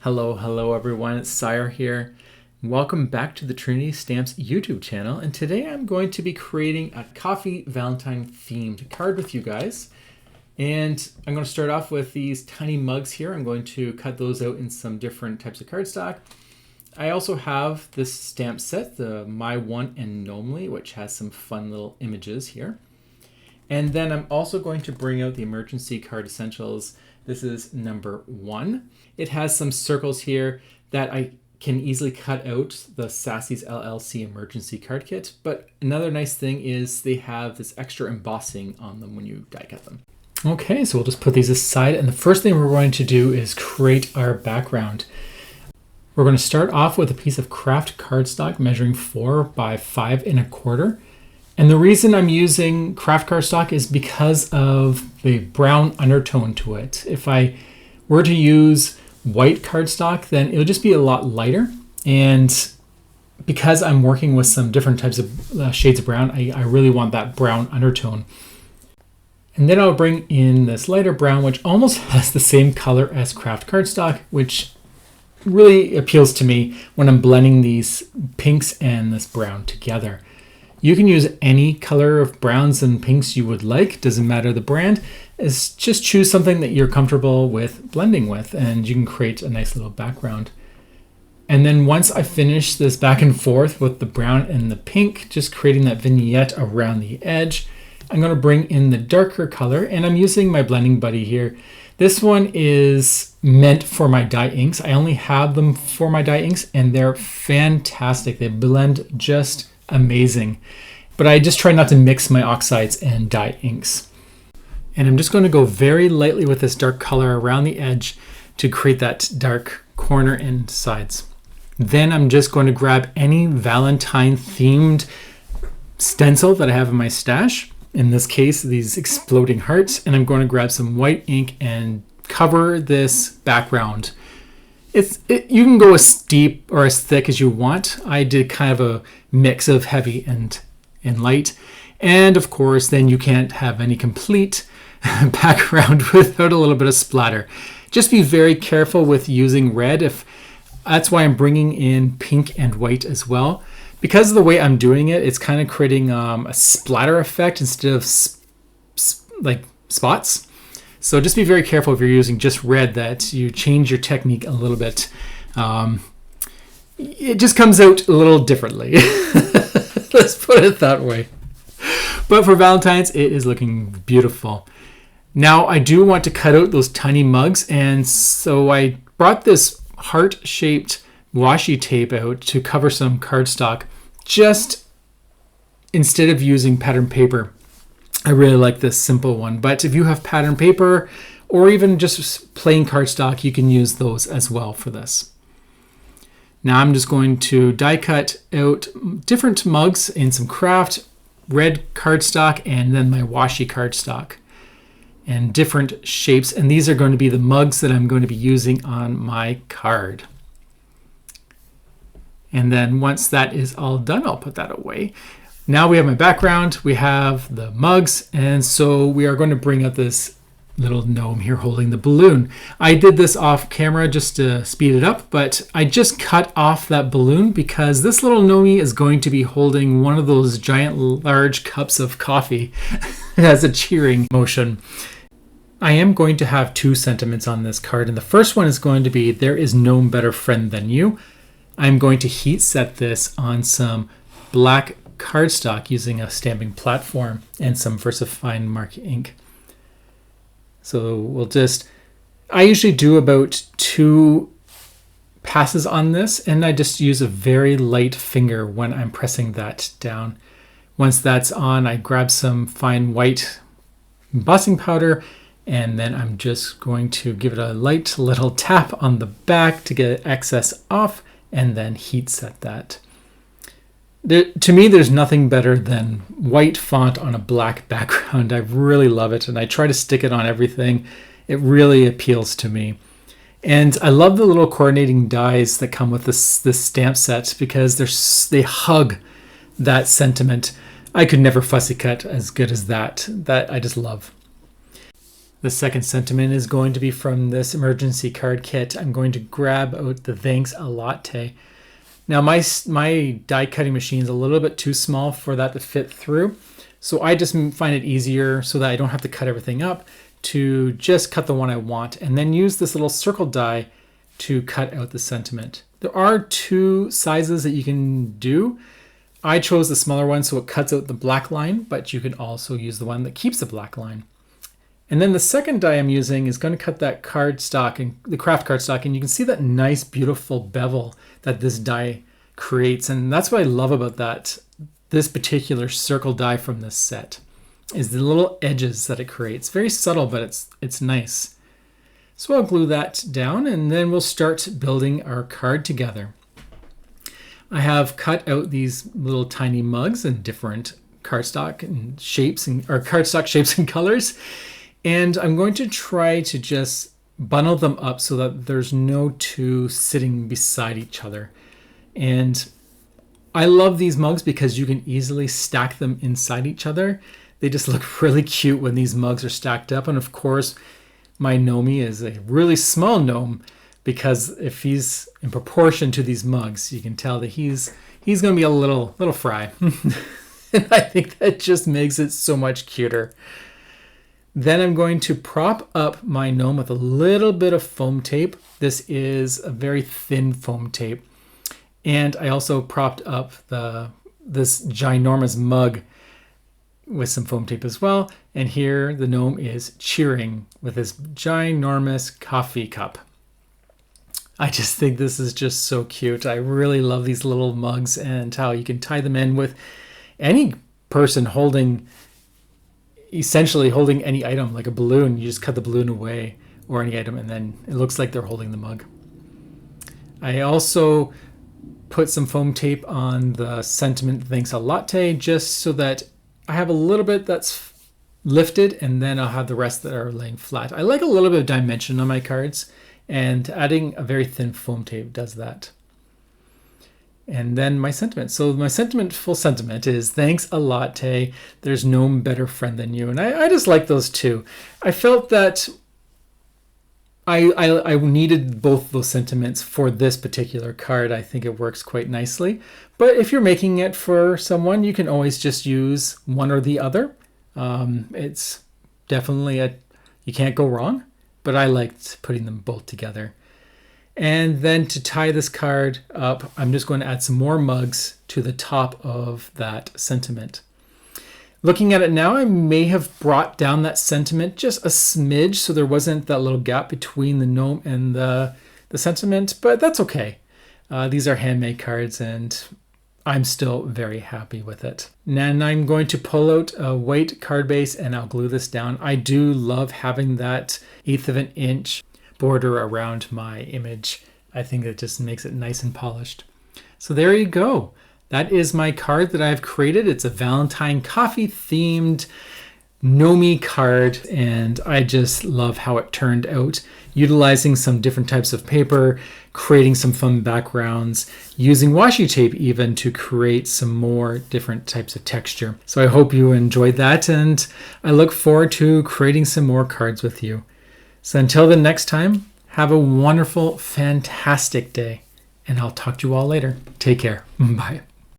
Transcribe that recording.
Hello everyone, it's Sire here. Welcome back to the Trinity Stamps YouTube channel, and today I'm going to be creating a coffee Valentine themed card with you guys. And I'm going to start off with these tiny mugs here. I'm going to cut those out in some different types of cardstock. I also have this stamp set, the My One and Gnomely, which has some fun little images here. And then I'm also going to bring out the Emergency Card Essentials. This is number 1. It has some circles here that I can easily cut out the Sassy's LLC Emergency Card Kit. But another nice thing is they have this extra embossing on them when you die cut them. Okay, so we'll just put these aside. And the first thing we're going to do is create our background. We're going to start off with a piece of craft cardstock measuring 4 by 5 1/4. And the reason I'm using craft cardstock is because of the brown undertone to it. If I were to use white cardstock, then it'll just be a lot lighter. And because I'm working with some different types of shades of brown, I really want that brown undertone. And then I'll bring in this lighter brown, which almost has the same color as craft cardstock, which really appeals to me when I'm blending these pinks and this brown together. You can use any color of browns and pinks you would like, doesn't matter the brand. Just choose something that you're comfortable with blending with, and you can create a nice little background. And then once I finish this back and forth with the brown and the pink, just creating that vignette around the edge, I'm going to bring in the darker color, and I'm using my blending buddy here. This one is meant for my dye inks. I only have them for my dye inks, and they're fantastic. They blend just amazing. But I just try not to mix my oxides and dye inks. And I'm just going to go very lightly with this dark color around the edge to create that dark corner and sides. Then I'm just going to grab any Valentine themed stencil that I have in my stash. In this case, these exploding hearts, and I'm going to grab some white ink and cover this background. You can go as deep or as thick as you want. I did kind of a mix of heavy and light. And of course, then you can't have any complete background without a little bit of splatter. Just be very careful with using red. That's why I'm bringing in pink and white as well. Because of the way I'm doing it, it's kind of creating a splatter effect instead of like spots. So just be very careful if you're using just red that you change your technique a little bit. It just comes out a little differently. Let's put it that way. But for Valentine's, it is looking beautiful. Now I do want to cut out those tiny mugs, and so I brought this heart-shaped washi tape out to cover some cardstock, just instead of using pattern paper. I really like this simple one, but if you have pattern paper or even just plain cardstock, you can use those as well for this. Now I'm just going to die cut out different mugs in some craft, red cardstock, and then my washi cardstock, and different shapes. And these are going to be the mugs that I'm going to be using on my card. And then once that is all done, I'll put that away. Now we have my background, we have the mugs, and so we are going to bring out this little gnome here holding the balloon. I did this off camera just to speed it up, but I just cut off that balloon because this little gnome is going to be holding one of those giant large cups of coffee. It has a cheering motion. I am going to have 2 sentiments on this card, and the first one is going to be, there is no better friend than you. I'm going to heat set this on some black cardstock using a stamping platform and some VersaFine mark ink. So I usually do about 2 passes on this, and I just use a very light finger when I'm pressing that down. Once that's on, I grab some fine white embossing powder, and then I'm just going to give it a light little tap on the back to get excess off, and then heat set that. To me, there's nothing better than white font on a black background. I really love it, and I try to stick it on everything. It really appeals to me. And I love the little coordinating dies that come with this stamp set because they hug that sentiment. I could never fussy cut as good as that. That I just love. The second sentiment is going to be from this emergency card kit. I'm going to grab out the Thanks a Latte. Now my die cutting machine is a little bit too small for that to fit through. So I just find it easier so that I don't have to cut everything up to just cut the one I want and then use this little circle die to cut out the sentiment. There are two sizes that you can do. I chose the smaller one so it cuts out the black line, but you can also use the one that keeps the black line. And then the second die I'm using is going to cut that cardstock, and the craft cardstock, and you can see that nice, beautiful bevel that this die creates. And that's what I love about this particular circle die from this set, is the little edges that it creates. Very subtle, but it's nice. So I'll glue that down, and then we'll start building our card together. I have cut out these little tiny mugs in different cardstock and shapes, or cardstock shapes and colors. And I'm going to try to just bundle them up so that there's no two sitting beside each other. And I love these mugs because you can easily stack them inside each other. They just look really cute when these mugs are stacked up. And of course, my gnomey is a really small gnome because if he's in proportion to these mugs, you can tell that he's going to be a little fry. And I think that just makes it so much cuter. Then I'm going to prop up my gnome with a little bit of foam tape. This is a very thin foam tape. And I also propped up this ginormous mug with some foam tape as well. And here the gnome is cheering with this ginormous coffee cup. I just think this is just so cute. I really love these little mugs and how you can tie them in with any person essentially holding any item, like a balloon. You just cut the balloon away or any item, and then it looks like they're holding the mug. I also put some foam tape on the sentiment Thanks a Latte just so that I have a little bit that's lifted, and then I'll have the rest that are laying flat. I like a little bit of dimension on my cards, and adding a very thin foam tape does that. And then my sentiment. So my full sentiment is Thanks a Latte. There's no better friend than you. And I just like those two. I felt that I needed both those sentiments for this particular card. I think it works quite nicely. But if you're making it for someone, you can always just use one or the other. It's definitely you can't go wrong. But I liked putting them both together. And then to tie this card up, I'm just going to add some more mugs to the top of that sentiment. Looking at it now, I may have brought down that sentiment just a smidge so there wasn't that little gap between the gnome and the sentiment, but that's okay. These are handmade cards and I'm still very happy with it. Then I'm going to pull out a white card base and I'll glue this down. I do love having that 1/8 of an inch border around my image. I think it just makes it nice and polished. So there you go. That is my card that I've created. It's a Valentine coffee themed gnomey card, and I just love how it turned out. Utilizing some different types of paper, creating some fun backgrounds, using washi tape even to create some more different types of texture. So I hope you enjoyed that, and I look forward to creating some more cards with you. So until the next time, have a wonderful, fantastic day, and I'll talk to you all later. Take care. Bye.